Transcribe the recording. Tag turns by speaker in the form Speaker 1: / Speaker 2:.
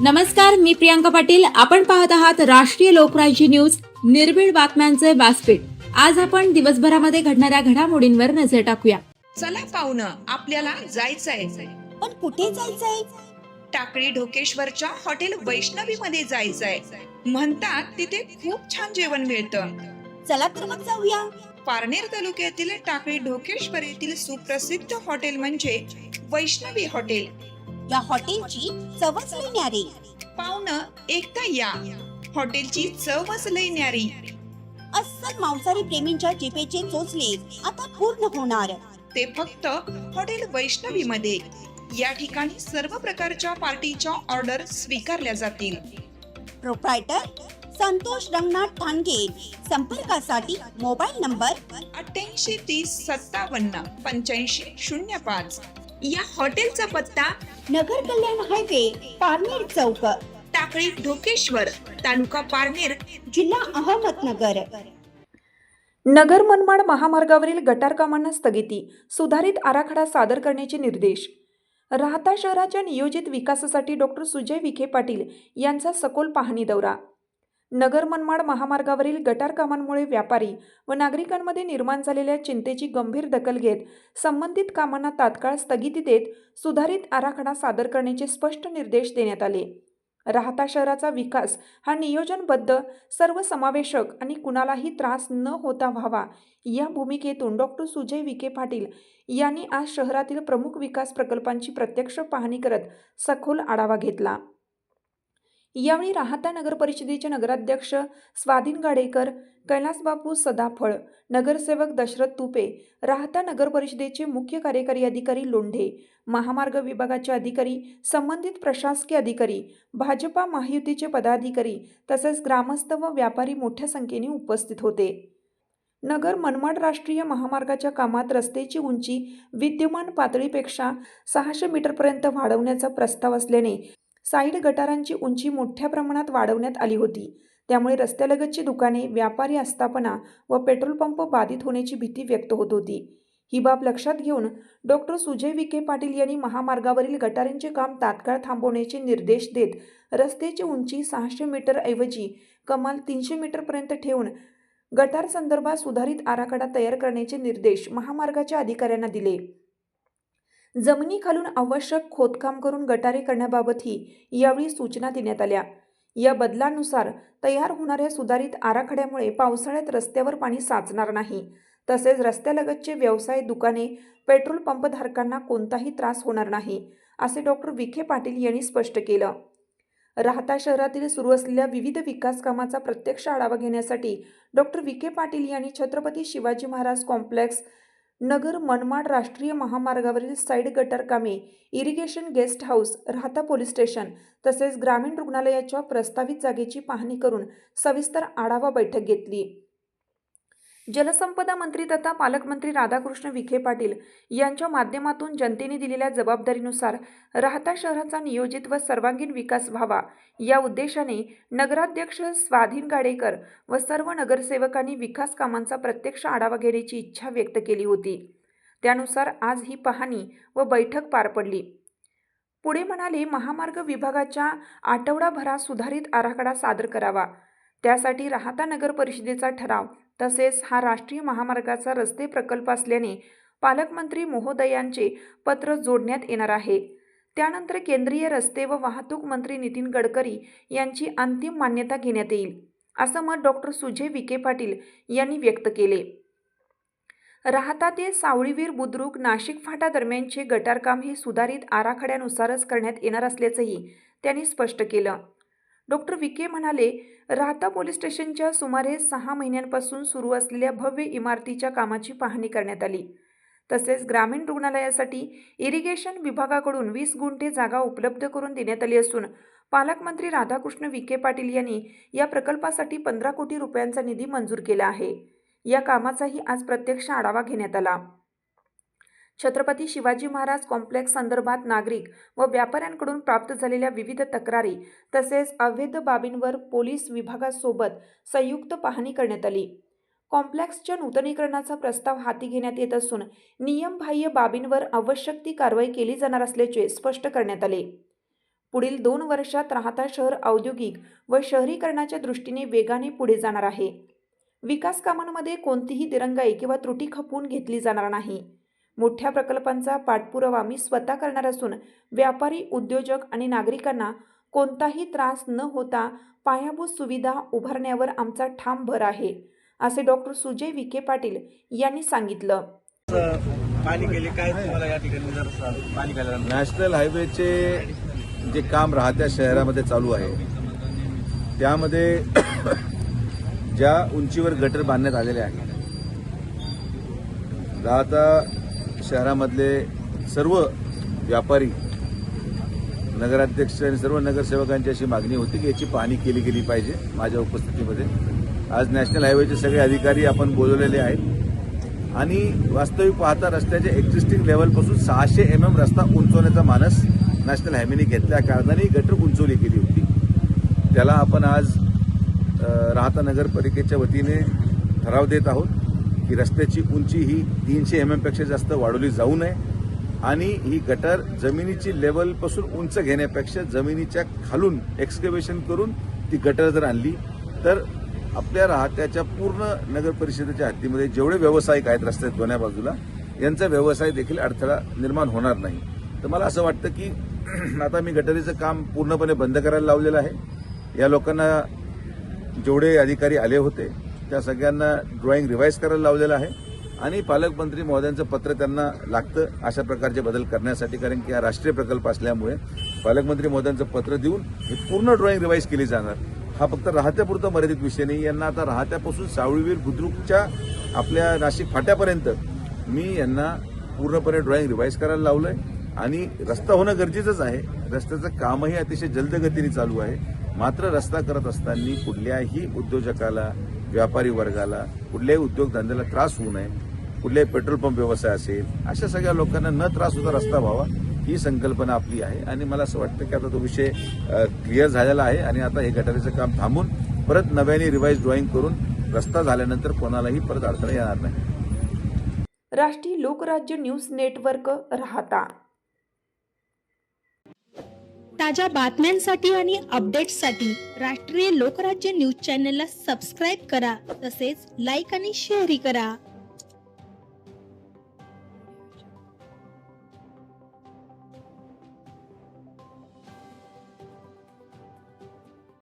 Speaker 1: नमस्कार, मी प्रियांका पाटील. आपण पाहत आहात राष्ट्रीय लोकराज्य न्यूज, निर्भीड बातम्यांचे व्यासपीठ. आज आपण दिवसभरामध्ये घडणाऱ्या घडामोडींवर नजर टाकूया.
Speaker 2: चला पाहुणं, आपल्याला जायचंय.
Speaker 3: पण कुठे जायचंय?
Speaker 2: टाकळी ढोकेश्वरच्या हॉटेल वैष्णवी मध्ये जायचंय. म्हणतात तिथे खूप छान जेवण मिळतं.
Speaker 3: चला तर मग जाऊया.
Speaker 2: पारनेर तालुक्यातील टाकळी ढोकेश्वर येथील सुप्रसिद्ध हॉटेल म्हणजे वैष्णवी हॉटेल.
Speaker 3: या हॉटेलची चवच लई न्यारी.
Speaker 2: पाहुणं, एकदा या. हॉटेलची चवच लई न्यारी.
Speaker 3: अस्सल मांसाहारी प्रेमींच्या जिभेचे चोचले आता पूर्ण होणार.
Speaker 2: ते फक्त हॉटेल वैष्णवी मध्ये. या ठिकाणी सर्व प्रकारच्या पार्टीच्या ऑर्डर स्वीकारल्या जातील.
Speaker 3: प्रोप्रायटर संतोष रंगनाथ ठाणगे. संपर्कासाठी मोबाईल नंबर
Speaker 2: 8830578505. या हॉटेलचा पत्ता
Speaker 3: नगर कल्याण हायवे, पारनेर चौक,
Speaker 2: टाकळी ढोकेश्वर, तालुका पारनेर,
Speaker 3: जिल्हा अहमदनगर.
Speaker 4: नगर मनमाड महामार्गावरील गटार कामांना स्थगिती, सुधारित आराखडा सादर करण्याचे निर्देश. राहता शहराच्या नियोजित विकासासाठी डॉक्टर सुजय विखे पाटील यांचा सखोल पाहणी दौरा. नगर मनमाड महामार्गावरील गटार कामांमुळे व्यापारी व नागरिकांमध्ये निर्माण झालेल्या चिंतेची गंभीर दखल घेत संबंधित कामांना तात्काळ स्थगिती देत सुधारित आराखडा सादर करण्याचे स्पष्ट निर्देश देण्यात आले. राहता शहराचा विकास हा नियोजनबद्ध, सर्वसमावेशक आणि कुणालाही त्रास न होता व्हावा या भूमिकेतून डॉक्टर सुजय विखे पाटील यांनी आज शहरातील प्रमुख विकास प्रकल्पांची प्रत्यक्ष पाहणी करत सखोल आढावा घेतला. यावेळी राहता नगर परिषदेचे नगराध्यक्ष स्वाधीन गाडेकर, कैलासबापू सदाफळ, नगरसेवक दशरथ तुपे, राहता नगर परिषदेचे मुख्य कार्यकारी अधिकारी लोंढे, महामार्ग विभागाचे अधिकारी, संबंधित प्रशासकीय अधिकारी, भाजपा महायुतीचे पदाधिकारी तसेच ग्रामस्थ व व्यापारी मोठ्या संख्येने उपस्थित होते. नगर मनमाड राष्ट्रीय महामार्गाच्या कामात रस्त्याची उंची विद्यमान पातळीपेक्षा 600 मीटरपर्यंत वाढवण्याचा प्रस्ताव असल्याने साईड गटारांची उंची मोठ्या प्रमाणात वाढवण्यात आली होती. त्यामुळे रस्त्यालगतची दुकाने, व्यापारी आस्थापना व पेट्रोल पंप बाधित होण्याची भीती व्यक्त होत होती. ही बाब लक्षात घेऊन डॉक्टर सुजय विखे पाटील यांनी महामार्गावरील गटारांचे काम तात्काळ थांबवण्याचे निर्देश देत रस्त्याची उंची 600 मीटर ऐवजी कमाल 300 मीटरपर्यंत ठेवून गटार संदर्भात सुधारित आराखडा तयार करण्याचे निर्देश महामार्गाच्या अधिकाऱ्यांना दिले. जमिनीखालून आवश्यक खोदकाम करून गटारे करण्याबाबतही यावेळी सूचना देण्यात आल्या. या बदलानुसार तयार होणाऱ्या सुधारित आराखड्यामुळे पावसाळ्यात रस्त्यावर पाणी साचणार नाही. तसेच रस्त्यालगतचे व्यवसाय, दुकाने, पेट्रोल पंपधारकांना कोणताही त्रास होणार नाही, असे डॉक्टर विखे पाटील यांनी स्पष्ट केलं. राहता शहरातील सुरू असलेल्या विविध विकास कामाचा प्रत्यक्ष आढावा घेण्यासाठी डॉक्टर विखे पाटील यांनी छत्रपती शिवाजी महाराज कॉम्प्लेक्स, नगर मनमाड राष्ट्रीय महामार्गावरील साईड गटार कामे, इरिगेशन गेस्ट हाऊस, राहता पोलीस स्टेशन तसेच ग्रामीण रुग्णालयाच्या प्रस्तावित जागेची पाहणी करून सविस्तर आढावा बैठक घेतली. जलसंपदा मंत्री तथा पालकमंत्री राधाकृष्ण विखे पाटील यांच्या माध्यमातून जनतेने दिलेल्या जबाबदारीनुसार राहता शहराचा नियोजित व सर्वांगीण विकास व्हावा या उद्देशाने नगराध्यक्ष स्वाधीन गाडेकर व सर्व नगरसेवकांनी विकास कामांचा प्रत्यक्ष आढावा घेण्याची इच्छा व्यक्त केली होती. त्यानुसार आज ही पाहणी व बैठक पार पडली. पुढे म्हणाले, महामार्ग विभागाच्या आठवडाभरात सुधारित आराखडा सादर करावा. त्यासाठी राहता नगर परिषदेचा ठराव तसेच हा राष्ट्रीय महामार्गाचा रस्ते प्रकल्प असल्याने पालकमंत्री महोदयांचे पत्र जोडण्यात येणार आहे. त्यानंतर केंद्रीय रस्ते व वाहतूक मंत्री नितीन गडकरी यांची अंतिम मान्यता घेण्यात येईल, असं मत डॉक्टर सुजय विखे पाटील यांनी व्यक्त केले. राहता ते सावळीवीर बुद्रुक नाशिक फाटा दरम्यानचे गटारकाम हे सुधारित आराखड्यानुसारच करण्यात येणार असल्याचंही त्यांनी स्पष्ट केलं. डॉक्टर विखे म्हणाले, राहता पोलीस स्टेशनच्या सुमारे 6 महिन्यांपासून सुरू असलेल्या भव्य इमारतीच्या कामाची पाहणी करण्यात आली. तसेच ग्रामीण रुग्णालयासाठी इरिगेशन विभागाकडून 20 गुंठे जागा उपलब्ध करून देण्यात आली असून पालकमंत्री राधाकृष्ण विखे पाटील यांनी या प्रकल्पासाठी 15 कोटी रुपयांचा निधी मंजूर केला आहे. या कामाचाही आज प्रत्यक्ष आढावा घेण्यात आला. छत्रपती शिवाजी महाराज कॉम्प्लेक्स संदर्भात नागरिक व व्यापाऱ्यांकडून प्राप्त झालेल्या विविध तक्रारी तसेच अवैध बाबींवर पोलीस विभागासोबत संयुक्त पाहणी करण्यात आली. कॉम्प्लेक्सच्या नूतनीकरणाचा प्रस्ताव हाती घेण्यात येत असून नियमबाह्य बाबींवर आवश्यक ती कारवाई केली जाणार असल्याचे स्पष्ट करण्यात आले. पुढील 2 वर्षात राहता शहर औद्योगिक व शहरीकरणाच्या दृष्टीने वेगाने पुढे जाणार आहे. विकास कामांमध्ये कोणतीही दिरंगाई किंवा त्रुटी खपवून घेतली जाणार नाही. मोठ्या प्रकल्पांचा पाठपुरावा मी स्वतः करणार असून व्यापारी, उद्योजक आणि नागरिकांना कोणताही त्रास न होता पायाभूत सुविधा उभारण्यावर आमचा ठाम भर आहे, असे डॉक्टर सुजय विखे पाटील यांनी सांगितलं.
Speaker 5: पाणी गेले काय तुम्हाला या ठिकाणी जर पाणी गेल्यानंतर
Speaker 6: नॅशनल हायवेचे जे काम राहत्या शहरामध्ये चालू आहे त्यामध्ये ज्या उंचीवर गटर बांधण्यात आलेले आहेत, राहता शहरामधले सर्व व्यापारी, नगराध्यक्ष आणि सर्व नगरसेवकांची अशी मागणी होती की याची पाहणी केली गेली पाहिजे. माझ्या उपस्थितीमध्ये आज नॅशनल हायवेचे सगळे अधिकारी आपण बोलवलेले आहेत आणि वास्तविक पाहता रस्त्याच्या एक्झिस्टिंग लेवलपासून 600 mm रस्ता उंचवण्याचा मानस नॅशनल हायवेने घेतल्या कारणाने गटर उंचवली गेली होती. त्याला आपण आज राहता नगरपालिकेच्या वतीने ठराव देत आहोत की रस्त्याची उंची ही 300 mm पेक्षा जास्त वाढवली जाऊ नये आणि ही गटर जमिनीची लेवलपासून उंच घेण्यापेक्षा जमिनीच्या खालून एक्सकेव्हेशन करून ती गटर जर आणली तर आपल्या राहत्याच्या पूर्ण नगर परिषदेच्या हद्दीमध्ये जेवढे व्यावसायिक आहेत रस्त्यात दोन्ही बाजूला यांचा व्यवसाय देखील अडथळा निर्माण होणार नाही. तर मला असं वाटतं की आता मी गटरीचं काम पूर्णपणे बंद करायला लावलेलं आहे. या लोकांना जेवढे अधिकारी आले होते त्या सगळ्यांना ड्रॉइंग रिवाईज करायला लावलेलं आहे आणि पालकमंत्री महोदयांचं पत्र त्यांना लागतं अशा प्रकारचे बदल करण्यासाठी, कारण की हा राष्ट्रीय प्रकल्प असल्यामुळे पालकमंत्री महोदयांचं पत्र देऊन हे पूर्ण ड्रॉइंग रिवाईज केली जाणार. हा फक्त राहत्यापुरता मर्यादित विषय नाही. यांना आता राहत्यापासून सावळीवीर बुद्रुकच्या आपल्या नाशिक फाट्यापर्यंत मी यांना पूर्णपणे ड्रॉइंग रिवाईज करायला लावलंय आणि रस्ता होणं गरजेचंच आहे. रस्त्याचं कामही अतिशय जलद गतीने चालू आहे. मात्र रस्ता करत असताना कुठल्याही उद्योजकाला, व्यापारी वर्गाला, कुठल्याही उद्योगधंद्याला त्रास होऊ नये. कुठल्याही पेट्रोल पंप व्यवसाय असेल अशा सगळ्या लोकांना न त्रास होता रस्ता व्हावा ही संकल्पना आपली आहे आणि मला असं वाटतं की आता तो विषय क्लिअर झालेला आहे आणि आता हे गटारीचं काम थांबून परत नव्याने रिवाईज ड्रॉइंग करून रस्ता झाल्यानंतर कोणालाही परत अडथळा येणार नाही.
Speaker 4: राष्ट्रीय लोकराज्य न्यूज नेटवर्क राहता.
Speaker 7: ताज्या बातम्यांसाठी आणि अपडेट्ससाठी राष्ट्रीय लोकराज्य न्यूज चॅनलला सबस्क्राईब करा, तसेच लाईक आणि शेअरही करा.